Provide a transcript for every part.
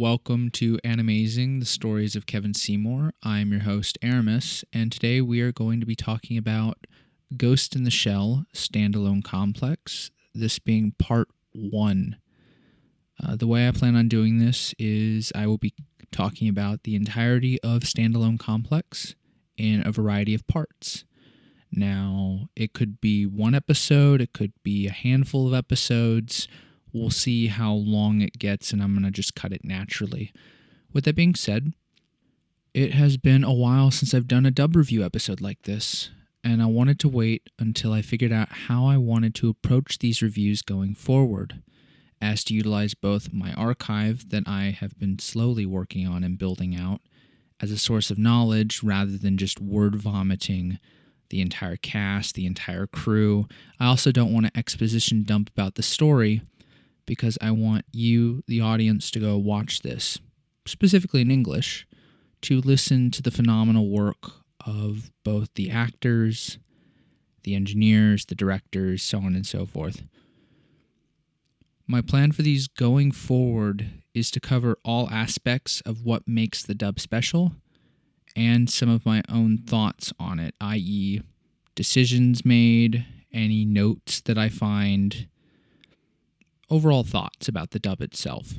Welcome to Animazing, the stories of Kevin Seymour. I'm your host, Aramis, and today we are going to be talking about Ghost in the Shell Standalone Complex, this being part 1. The way I plan on doing this is I will be talking about the entirety of Standalone Complex in a variety of parts. Now, it could be one episode, it could be a handful of episodes. We'll see how long it gets, and I'm going to just cut it naturally. With that being said, it has been a while since I've done a dub review episode like this, and I wanted to wait until I figured out how I wanted to approach these reviews going forward, as to utilize both my archive that I have been slowly working on and building out as a source of knowledge rather than just word vomiting the entire cast, the entire crew. I also don't want to exposition dump about the story, because I want you, the audience, to go watch this, specifically in English, to listen to the phenomenal work of both the actors, the engineers, the directors, so on and so forth. My plan for these going forward is to cover all aspects of what makes the dub special, and some of my own thoughts on it, i.e. decisions made, any notes that I find, overall thoughts about the dub itself.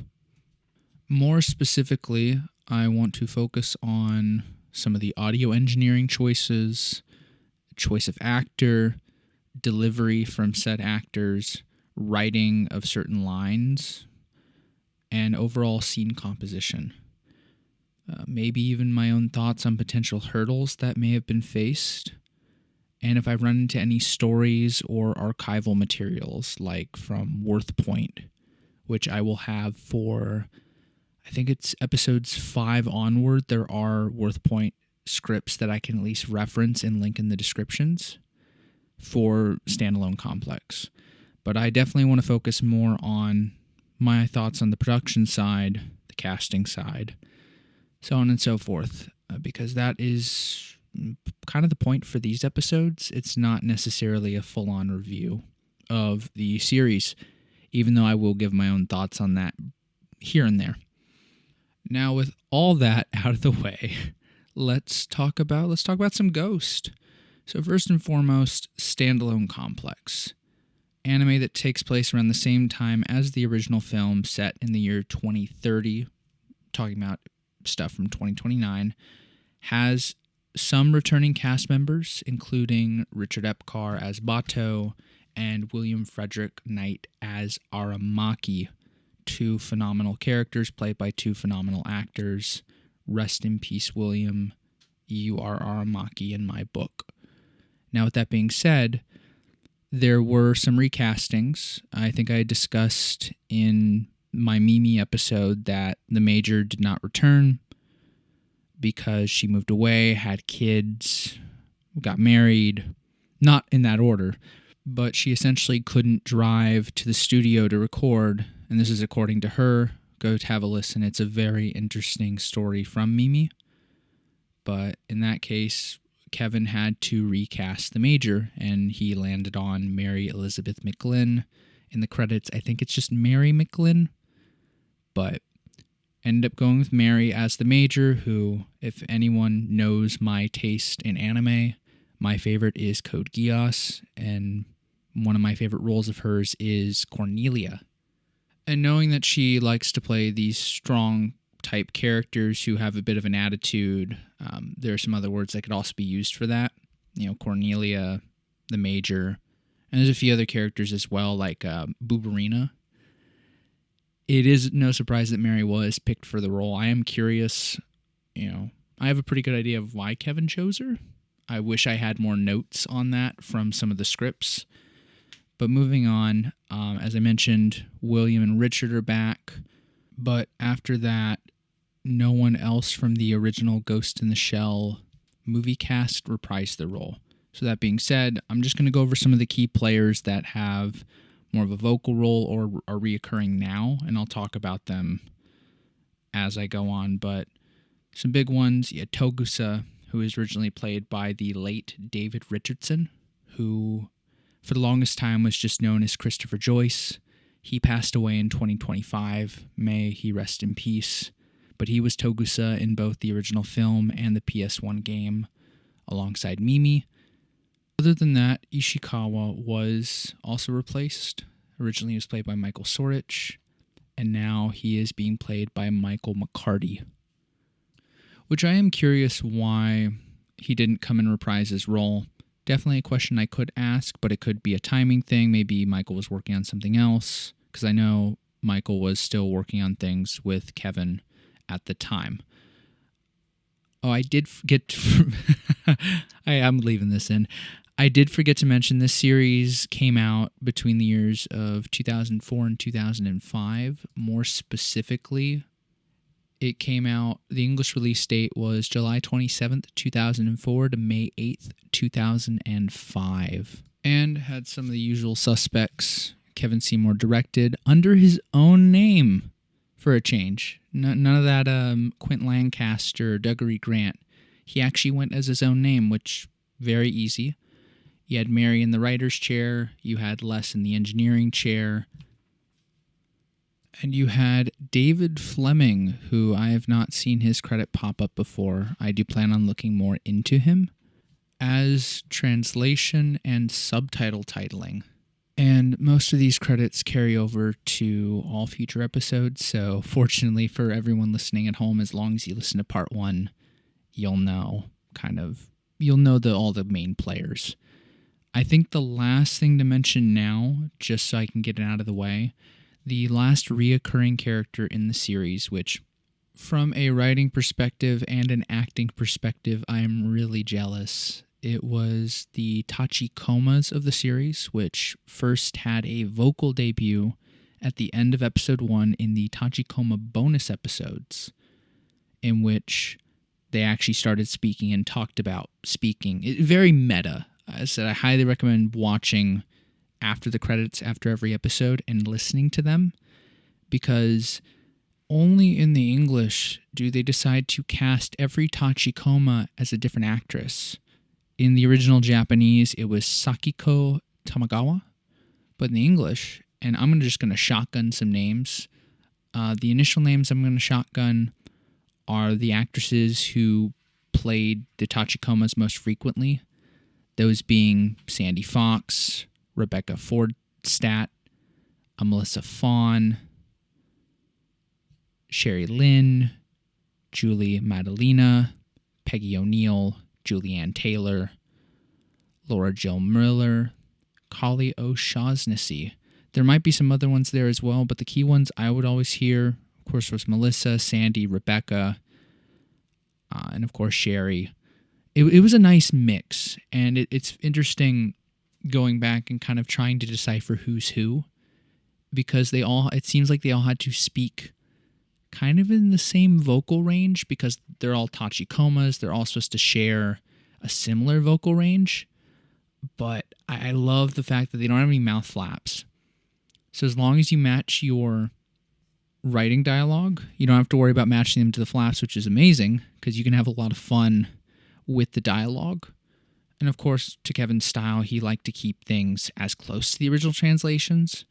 More specifically, I want to focus on some of the audio engineering choices, choice of actor, delivery from said actors, writing of certain lines, and overall scene composition. Maybe even my own thoughts on potential hurdles that may have been faced, and if I run into any stories or archival materials, like from Worth Point, which I will have for, I think it's episodes 5 onward, there are Worth Point scripts that I can at least reference and link in the descriptions for Standalone Complex. But I definitely want to focus more on my thoughts on the production side, the casting side, so on and so forth, because that is kind of the point for these episodes. It's not necessarily a full-on review of the series, even though I will give my own thoughts on that here and there. Now, with all that out of the way, let's talk about some Ghost. So first and foremost, Standalone Complex, anime that takes place around the same time as the original film, set in the year 2030, talking about stuff from 2029, has some returning cast members, including Richard Epcar as Bato and William Frederick Knight as Aramaki, two phenomenal characters played by two phenomenal actors. Rest in peace, William. You are Aramaki in my book. Now, with that being said, there were some recastings. I think I discussed in my Mimi episode that the Major did not return because she moved away, had kids, got married, not in that order, but she essentially couldn't drive to the studio to record, and this is according to her. Go have a listen. It's a very interesting story from Mimi, but in that case, Kevin had to recast the Major, and he landed on Mary Elizabeth McGlynn. In the credits, I think it's just Mary McGlynn, but ended up going with Mary as the Major, who, if anyone knows my taste in anime, my favorite is Code Geass, and one of my favorite roles of hers is Cornelia. And knowing that she likes to play these strong type characters who have a bit of an attitude, there are some other words that could also be used for that. You know, Cornelia, the Major, and there's a few other characters as well, like Booberina. It is no surprise that Mary was picked for the role. I am curious, I have a pretty good idea of why Kevin chose her. I wish I had more notes on that from some of the scripts. But moving on, as I mentioned, William and Richard are back. But after that, no one else from the original Ghost in the Shell movie cast reprised the role. So that being said, I'm just going to go over some of the key players that have more of a vocal role or are reoccurring now, and I'll talk about them as I go on. But some big ones, Togusa, who is originally played by the late David Richardson, who for the longest time was just known as Christopher Joyce. He passed away in 2025. May he rest in peace. but he was Togusa in both the original film and the PS1 game alongside Mimi. Other than that, Ishikawa was also replaced. Originally he was played by Michael Sorich, and now he is being played by Michael McCarty, which I am curious why he didn't come and reprise his role. Definitely a question I could ask, but it could be a timing thing. Maybe Michael was working on something else, because I know Michael was still working on things with Kevin at the time. Oh, I did forget I'm leaving this in. I did forget to mention this series came out between the years of 2004 and 2005. More specifically, it came out, the English release date was July 27th, 2004 to May 8th, 2005. And had some of the usual suspects. Kevin Seymour directed under his own name for a change. None of that Quint Lancaster, Dougherty Grant. He actually went as his own name, which very easy. You had Mary in the writer's chair. You had Les in the engineering chair. And you had David Fleming, who I have not seen his credit pop up before. I do plan on looking more into him as translation and subtitle titling. And most of these credits carry over to all future episodes, so fortunately for everyone listening at home, as long as you listen to part 1, you'll know all the main players. I think the last thing to mention now, just so I can get it out of the way, the last reoccurring character in the series, which from a writing perspective and an acting perspective, I am really jealous. It was the Tachikomas of the series, which first had a vocal debut at the end of episode 1 in the Tachikoma bonus episodes, in which they actually started speaking and talked about speaking. Very meta. I said I highly recommend watching after the credits, after every episode, and listening to them, because only in the English do they decide to cast every Tachikoma as a different actress. In the original Japanese, it was Sakiko Tamagawa, but in the English, and I'm just going to shotgun some names. The initial names I'm going to shotgun are the actresses who played the Tachikomas most frequently, those being Sandy Fox, Rebecca Fordstadt, Melissa Fawn, Sherry Lynn, Julie Madalena, Peggy O'Neill, Julianne Taylor, Laura Jill Miller, Kali O'Shaughnessy. There might be some other ones there as well, but the key ones I would always hear, of course, was Melissa, Sandy, Rebecca, and of course Sherry. It was a nice mix, and it's interesting going back and kind of trying to decipher who's who, because it seems like they all had to speak kind of in the same vocal range, because they're all Tachikomas. They're all supposed to share a similar vocal range, but I love the fact that they don't have any mouth flaps. So as long as you match your writing dialogue, you don't have to worry about matching them to the flaps, which is amazing, because you can have a lot of fun with the dialogue. And of course, to Kevin's style, he liked to keep things as close to the original translations,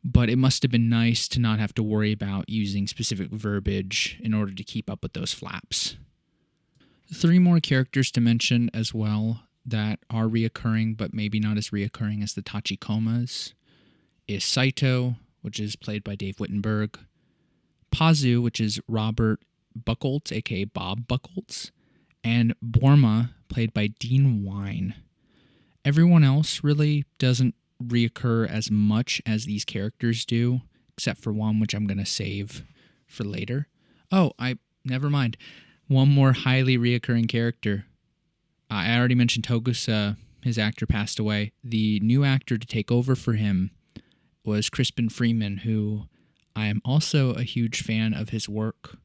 but it must have been nice to not have to worry about using specific verbiage in order to keep up with those flaps. 3 more characters to mention as well that are reoccurring, but maybe not as reoccurring as the Tachikomas, is Saito, which is played by Dave Wittenberg, Pazu, which is Robert Buchholz, aka Bob Buchholz, and Borma, played by Dean Wine. Everyone else really doesn't reoccur as much as these characters do, except for one, which I'm going to save for later. Never mind. One more highly reoccurring character. I already mentioned Togusa. His actor passed away. The new actor to take over for him was Crispin Freeman, who I am also a huge fan of his work.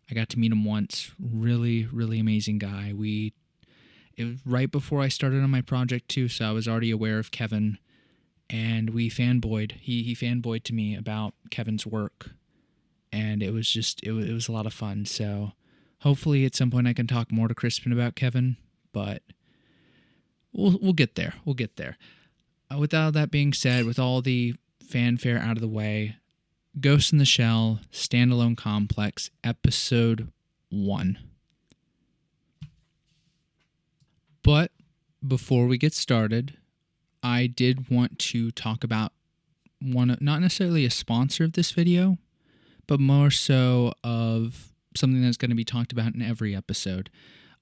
I got to meet him once. Really, really amazing guy. It was right before I started on my project too, so I was already aware of Kevin, and we fanboyed. He fanboyed to me about Kevin's work, and it was a lot of fun. So hopefully at some point I can talk more to Crispin about Kevin, but we'll get there. With all that being said, with all the fanfare out of the way, Ghost in the Shell Standalone Complex, Episode 1. But before we get started, I did want to talk about not necessarily a sponsor of this video, but more so of something that's going to be talked about in every episode.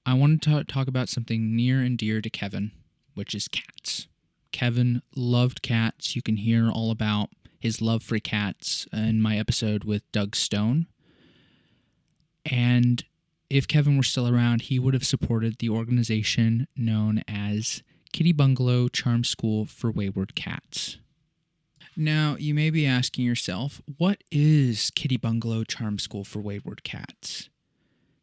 I wanted to talk about something near and dear to Kevin, which is cats. Kevin loved cats. You can hear all about his love for cats in my episode with Doug Stone. And if Kevin were still around, he would have supported the organization known as Kitty Bungalow Charm School for Wayward Cats. Now, you may be asking yourself, what is Kitty Bungalow Charm School for Wayward Cats?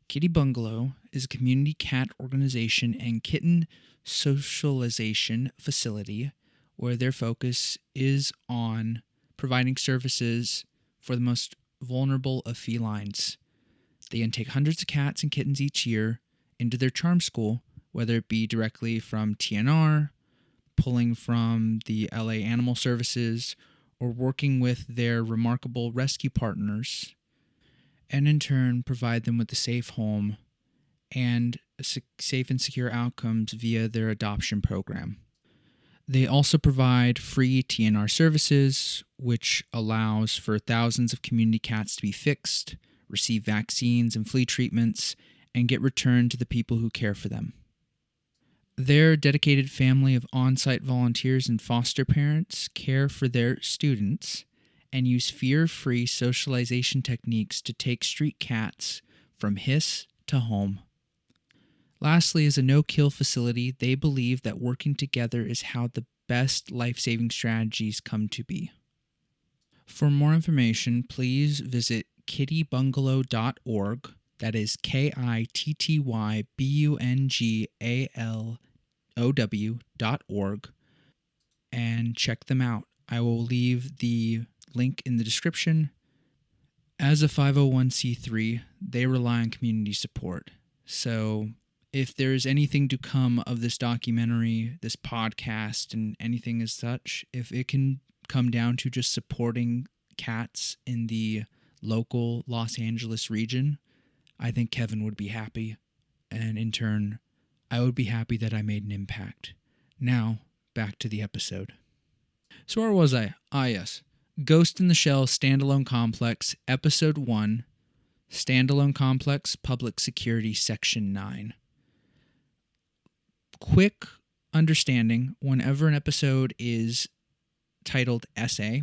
Kitty Bungalow is a community cat organization and kitten socialization facility where their focus is on providing services for the most vulnerable of felines. They intake hundreds of cats and kittens each year into their charm school, whether it be directly from TNR, pulling from the LA Animal Services, or working with their remarkable rescue partners, and in turn provide them with a safe home and safe and secure outcomes via their adoption program. They also provide free TNR services, which allows for thousands of community cats to be fixed, receive vaccines and flea treatments, and get returned to the people who care for them. Their dedicated family of on-site volunteers and foster parents care for their students and use fear-free socialization techniques to take street cats from hiss to home. Lastly, as a no-kill facility, they believe that working together is how the best life-saving strategies come to be. For more information, please visit kittybungalow.org. That is kittybungalow.org, and check them out. I will leave the link in the description. As a 501c3, they rely on community support. So if there's anything to come of this documentary, this podcast, and anything as such, if it can come down to just supporting cats in the local Los Angeles region, I think Kevin would be happy. And in turn, I would be happy that I made an impact. Now, back to the episode. So where was I? Yes. Ghost in the Shell Standalone Complex, Episode 1, Standalone Complex, Public Security, Section 9. Quick understanding, whenever an episode is titled SA,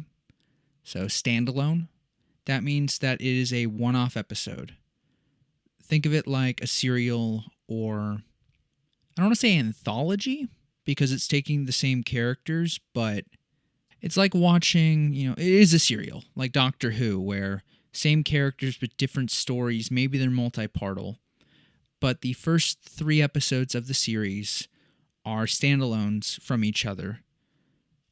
so standalone, that means that it is a one-off episode. Think of it like a serial, or I don't want to say anthology because it's taking the same characters, but it's like watching, it is a serial like Doctor Who, where same characters but different stories. Maybe they're multi-partal. But the first 3 episodes of the series are standalones from each other.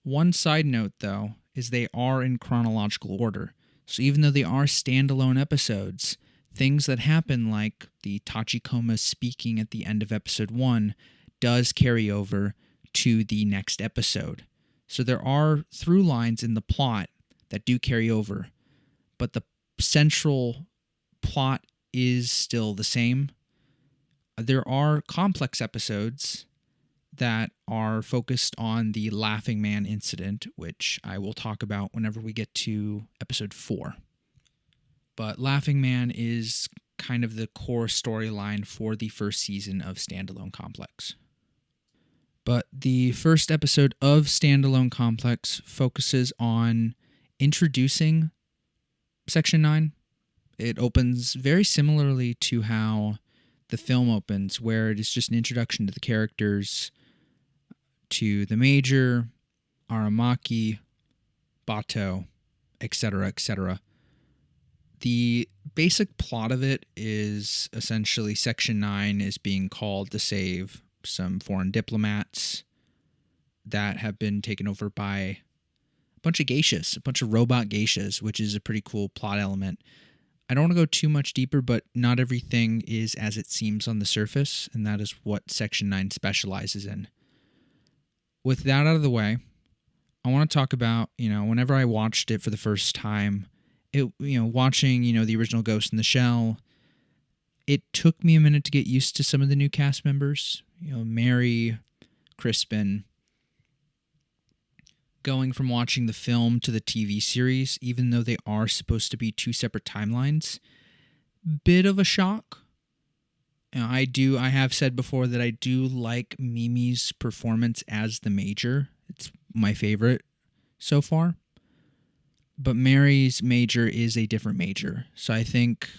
One side note, though, is they are in chronological order. So even though they are standalone episodes, things that happen like the Tachikoma speaking at the end of episode 1 does carry over to the next episode. So there are through lines in the plot that do carry over, but the central plot is still the same. There are complex episodes that are focused on the Laughing Man incident, which I will talk about whenever we get to episode 4. But Laughing Man is kind of the core storyline for the first season of Standalone Complex. But the first episode of Standalone Complex focuses on introducing Section 9. It opens very similarly to how the film opens, where it is just an introduction to the characters, to the Major, Aramaki, Bato, etc., etc. The basic plot of it is essentially Section 9 is being called to save some foreign diplomats that have been taken over by a bunch of geishas, a bunch of robot geishas, which is a pretty cool plot element. I don't want to go too much deeper, but not everything is as it seems on the surface, and that is what Section 9 specializes in. With that out of the way, I want to talk about, whenever I watched it for the first time, watching, the original Ghost in the Shell, it took me a minute to get used to some of the new cast members. Mary, Crispin. Going from watching the film to the TV series, even though they are supposed to be two separate timelines, bit of a shock. I have said before that I do like Mimi's performance as the Major. It's my favorite so far. But Mary's Major is a different Major. So I think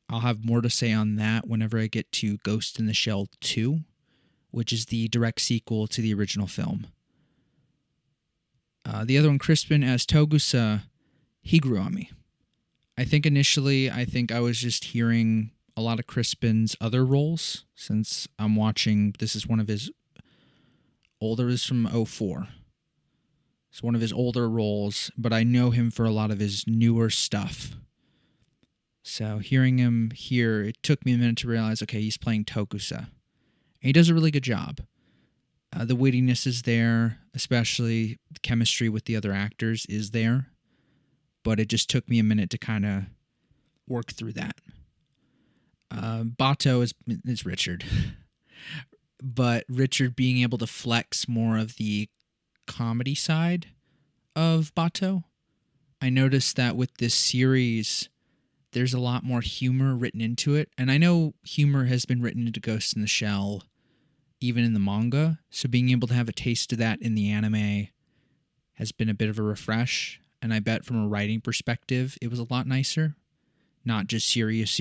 I'll have more to say on that whenever I get to Ghost in the Shell 2, which is the direct sequel to the original film. The other one, Crispin as Togusa, he grew on me. I think initially, I was just hearing a lot of Crispin's other roles, since I'm watching, this is one of his older, this is from 2004. It's one of his older roles, but I know him for a lot of his newer stuff. So hearing him here, it took me a minute to realize, okay, he's playing Togusa. And he does a really good job. The wittiness is there, especially the chemistry with the other actors is there. But it just took me a minute to kind of work through that. Bato is Richard. But Richard being able to flex more of the comedy side of Bato. I noticed that with this series, there's a lot more humor written into it. And I know humor has been written into Ghost in the Shell, even in the manga. So being able to have a taste of that in the anime has been a bit of a refresh. And I bet from a writing perspective, it was a lot nicer. Not just serious.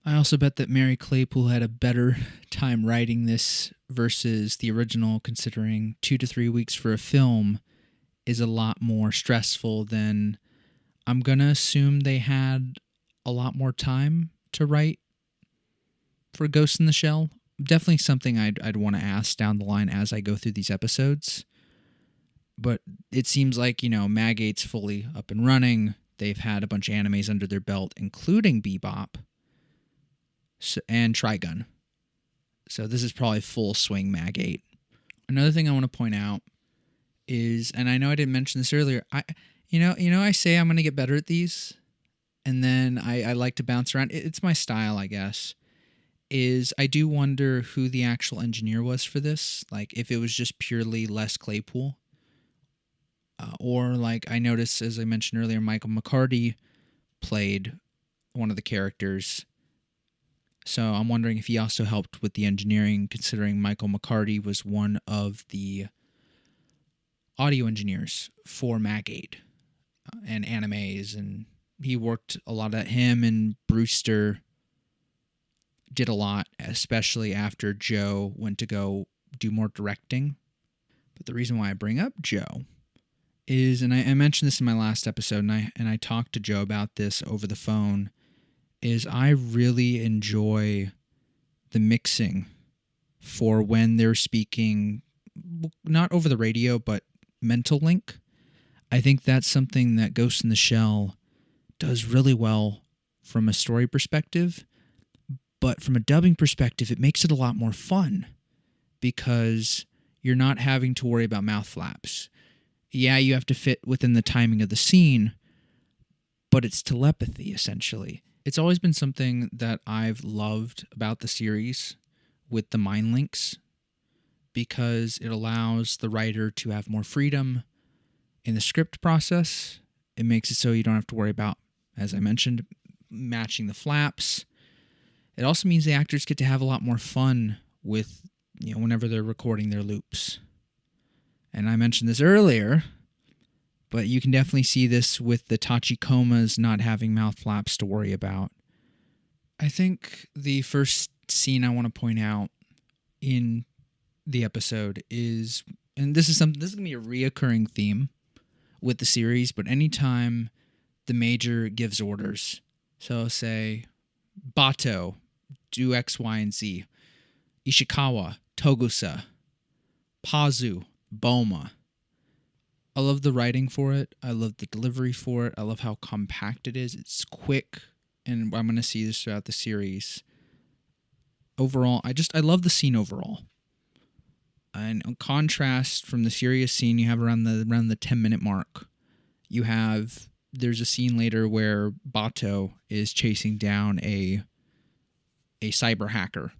I also bet that Mary Claypool had a better time writing this versus the original, considering 2 to 3 weeks for a film is a lot more stressful than, I'm going to assume they had a lot more time to write for Ghost in the Shell. Definitely something I'd want to ask down the line as I go through these episodes. But it seems like, Mag-8's fully up and running. They've had a bunch of animes under their belt, including Bebop and Trigun. So this is probably full swing Mag-8. Another thing I want to point out is, and I know I didn't mention this earlier, I say I'm going to get better at these, and then I like to bounce around. It's my style, I guess. Is I do wonder who the actual engineer was for this. Like, if it was just purely Les Claypool. Or, like, I noticed, as I mentioned earlier, Michael McCarty played one of the characters. So I'm wondering if he also helped with the engineering, considering Michael McCarty was one of the audio engineers for Mag-8 and Animaze. And he worked a lot at him, and Brewster did a lot, especially after Joe went to go do more directing. But the reason why I bring up Joe is, and I mentioned this in my last episode, and I talked to Joe about this over the phone, is I really enjoy the mixing for when they're speaking, not over the radio, but mental link. I think that's something that Ghost in the Shell does really well from a story perspective, but from a dubbing perspective, it makes it a lot more fun because you're not having to worry about mouth flaps. Yeah, you have to fit within the timing of the scene, but it's telepathy, essentially. It's always been something that I've loved about the series with the mind links, because it allows the writer to have more freedom in the script process. It makes it so you don't have to worry about, as I mentioned, matching the flaps. It also means the actors get to have a lot more fun with, whenever they're recording their loops. And I mentioned this earlier, but you can definitely see this with the Tachikomas not having mouth flaps to worry about. I think the first scene I want to point out in the episode is, and this is going to be a reoccurring theme with the series, but anytime the Major gives orders, so say, Bato, do X, Y, and Z. Ishikawa, Togusa, Pazu, Boma. I love the writing for it. I love the delivery for it. I love how compact it is. It's quick, and I'm going to see this throughout the series. Overall, I love the scene overall. And in contrast from the serious scene you have around the 10-minute mark, There's a scene later where Bato is chasing down a cyber hacker.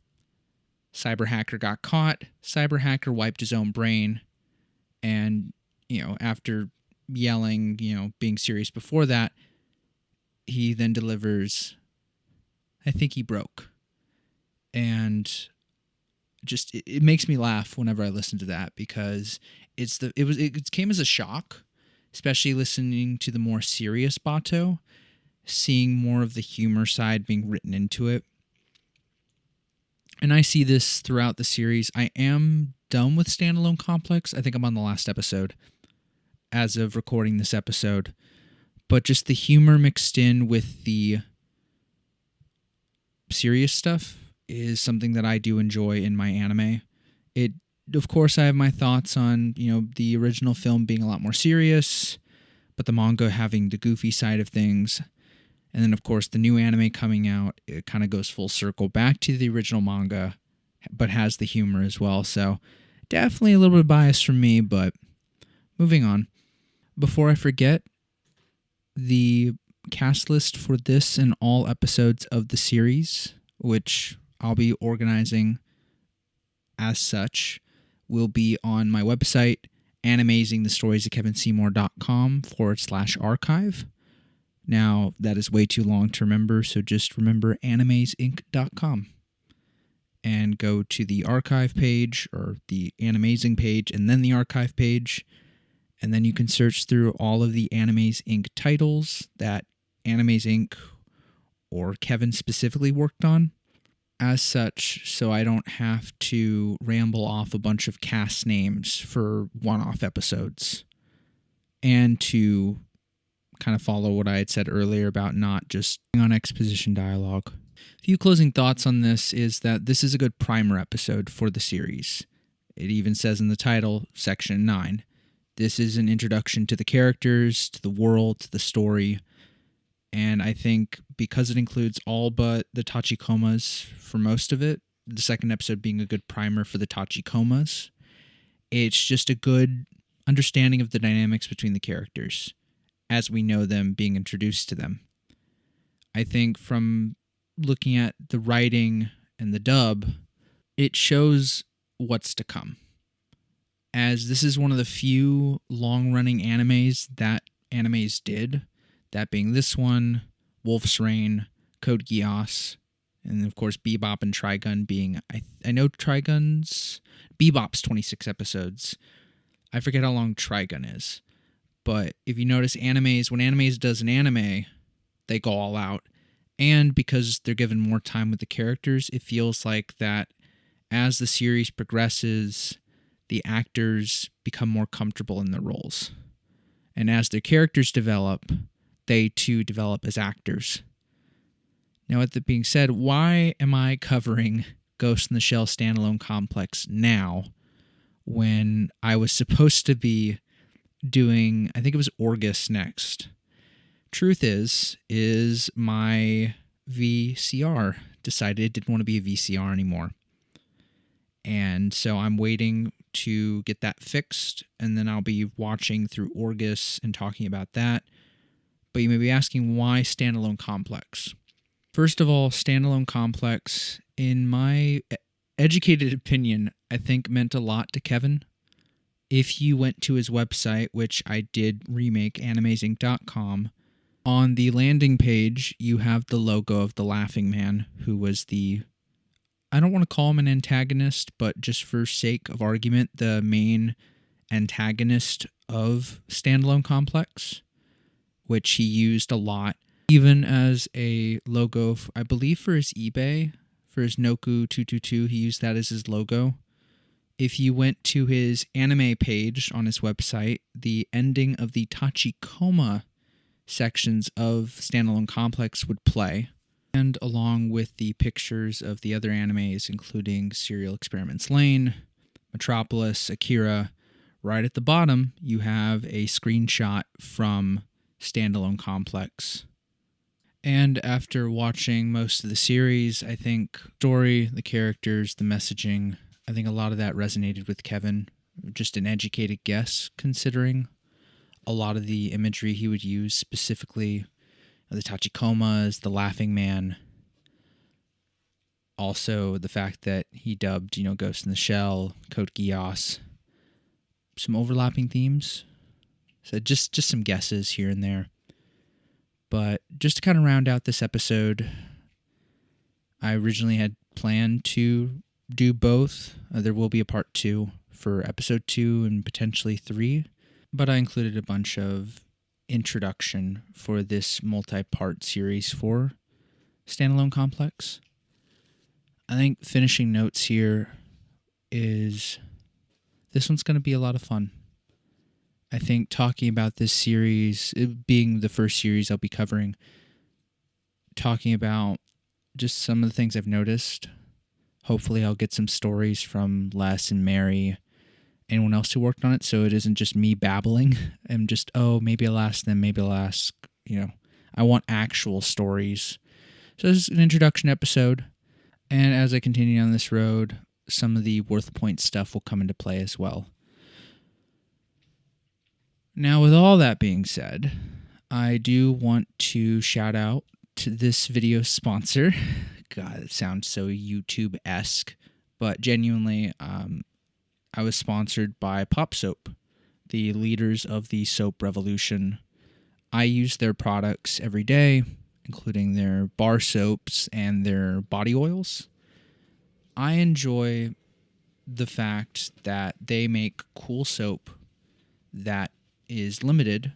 Cyber hacker got caught. Cyber hacker wiped his own brain. And, after yelling, being serious before that, he then delivers, I think he broke. And just, it makes me laugh whenever I listen to that, because it came as a shock, especially listening to the more serious Bato, seeing more of the humor side being written into it. And I see this throughout the series. I am done with Standalone Complex. I think I'm on the last episode as of recording this episode. But just the humor mixed in with the serious stuff is something that I do enjoy in my anime. Of course, I have my thoughts on, the original film being a lot more serious, but the manga having the goofy side of things. And then, of course, the new anime coming out, it kind of goes full circle back to the original manga, but has the humor as well. So definitely a little bit of bias from me, but moving on. Before I forget, the cast list for this and all episodes of the series, which I'll be organizing as such, will be on my website, animazingthestoriesofkevinseymour.com/archive. Now, that is way too long to remember, so just remember animazeinc.com and go to the archive page, or the Animazing page, and then the archive page, and then you can search through all of the Animaze Inc. titles that Animaze Inc. or Kevin specifically worked on. As such, so I don't have to ramble off a bunch of cast names for one-off episodes, and to kind of follow what I had said earlier about not just on exposition dialogue. A few closing thoughts on this is that this is a good primer episode for the series. It even says in the title, Section 9. This is an introduction to the characters, to the world, to the story, and I think because it includes all but the Tachikomas for most of it, the second episode being a good primer for the Tachikomas, it's just a good understanding of the dynamics between the characters as we know them being introduced to them. I think from looking at the writing and the dub, it shows what's to come. As this is one of the few long-running animes that Animaze did, that being this one, Wolf's Rain, Code Geass, and of course Bebop and Trigun being, I know Trigun's, Bebop's 26 episodes. I forget how long Trigun is. But if you notice Animaze, when Animaze does an anime, they go all out. And because they're given more time with the characters, it feels like that as the series progresses, the actors become more comfortable in their roles. And as their characters develop, they too develop as actors. Now, with that being said, why am I covering Ghost in the Shell Standalone Complex now when I was supposed to be doing, I think it was Orgus next? Truth is my VCR decided it didn't want to be a VCR anymore. And so I'm waiting to get that fixed, and then I'll be watching through Orgus and talking about that. But you may be asking, why Standalone Complex? First of all, Standalone Complex, in my educated opinion, I think meant a lot to Kevin. If you went to his website, which I did remake, animazing.com, on the landing page, you have the logo of the Laughing Man, who was I don't want to call him an antagonist, but just for sake of argument, the main antagonist of Standalone Complex, which he used a lot, even as a logo, I believe for his eBay, for his Noku 222, he used that as his logo. If you went to his anime page on his website, the ending of the Tachikoma sections of Standalone Complex would play, and along with the pictures of the other animes, including Serial Experiments Lane, Metropolis, Akira, right at the bottom, you have a screenshot from Standalone Complex. And after watching most of the series, I think story, the characters, the messaging, I think a lot of that resonated with Kevin. Just an educated guess, considering a lot of the imagery he would use, specifically the tachikomas, the laughing man. Also, the fact that he dubbed, Ghost in the Shell, Code Geass. Some overlapping themes. So just some guesses here and there. But just to kind of round out this episode, I originally had planned to do both. There will be a part 2 for episode 2 and potentially 3. But I included a bunch of introduction for this multi-part series for Standalone Complex. I think finishing notes here is this one's going to be a lot of fun. I think talking about this series, it being the first series I'll be covering, talking about just some of the things I've noticed. Hopefully I'll get some stories from Les and Mary, anyone else who worked on it, so it isn't just me babbling and just, maybe I'll ask them, maybe I'll ask, I want actual stories. So this is an introduction episode, and as I continue on this road, some of the worth point stuff will come into play as well. Now, with all that being said, I do want to shout out to this video's sponsor. God, it sounds so YouTube-esque, but genuinely, I was sponsored by Pop Soap, the leaders of the soap revolution. I use their products every day, including their bar soaps and their body oils. I enjoy the fact that they make cool soap that is limited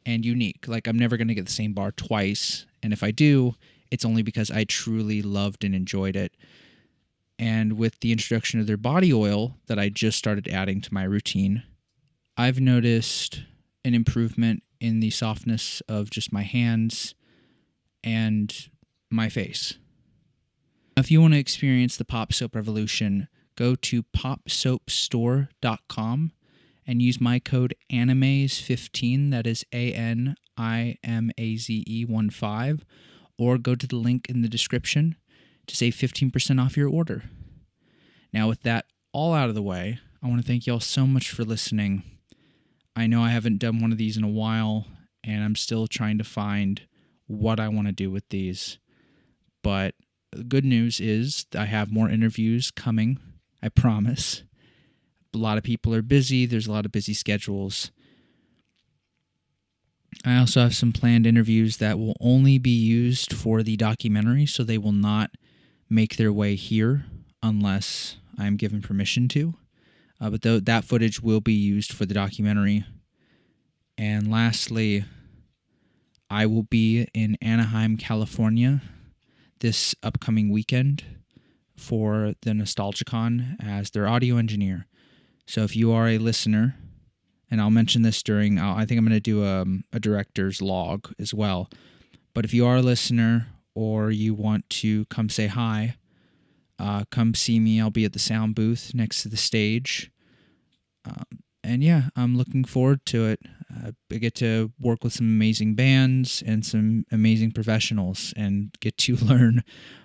and unique. Like, I'm never going to get the same bar twice, and if I do, it's only because I truly loved and enjoyed it. And with the introduction of their body oil that I just started adding to my routine, I've noticed an improvement in the softness of just my hands and my face. If you want to experience the Pop Soap revolution, go to popsoapstore.com and use my code Animaze15, that is ANIMAZE15, or go to the link in the description to save 15% off your order. Now, with that all out of the way, I want to thank you all so much for listening. I know I haven't done one of these in a while, and I'm still trying to find what I want to do with these. But the good news is I have more interviews coming, I promise. A lot of people are busy. There's a lot of busy schedules. I also have some planned interviews that will only be used for the documentary, so they will not make their way here unless I'm given permission to. But that footage will be used for the documentary. And lastly, I will be in Anaheim, California this upcoming weekend for the Nostalgicon as their audio engineer. So if you are a listener, and I'll mention this during, I think I'm going to do a director's log as well. But if you are a listener or you want to come say hi, come see me. I'll be at the sound booth next to the stage. And yeah, I'm looking forward to it. I get to work with some amazing bands and some amazing professionals and get to learn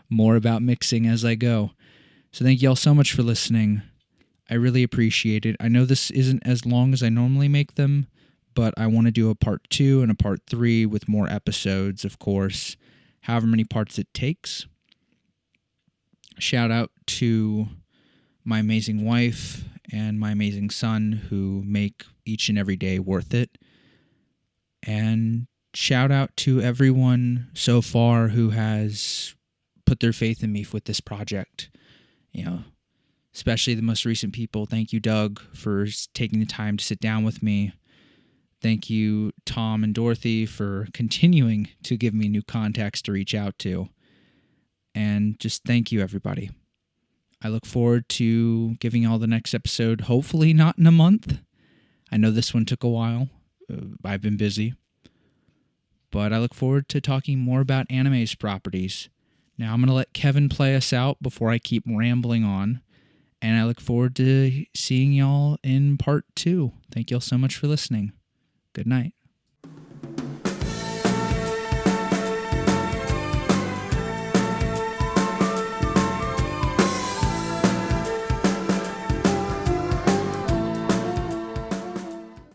more about mixing as I go. So thank you all so much for listening. I really appreciate it. I know this isn't as long as I normally make them, but I want to do a part 2 and a part 3 with more episodes, of course, however many parts it takes. Shout out to my amazing wife and my amazing son who make each and every day worth it. And shout out to everyone so far who has put their faith in me with this project. Especially the most recent people. Thank you, Doug, for taking the time to sit down with me. Thank you, Tom and Dorothy, for continuing to give me new contacts to reach out to. And just thank you, everybody. I look forward to giving y'all the next episode, hopefully not in a month. I know this one took a while. I've been busy. But I look forward to talking more about Animaze properties. Now I'm going to let Kevin play us out before I keep rambling on. And I look forward to seeing y'all in part 2. Thank y'all so much for listening. Good night.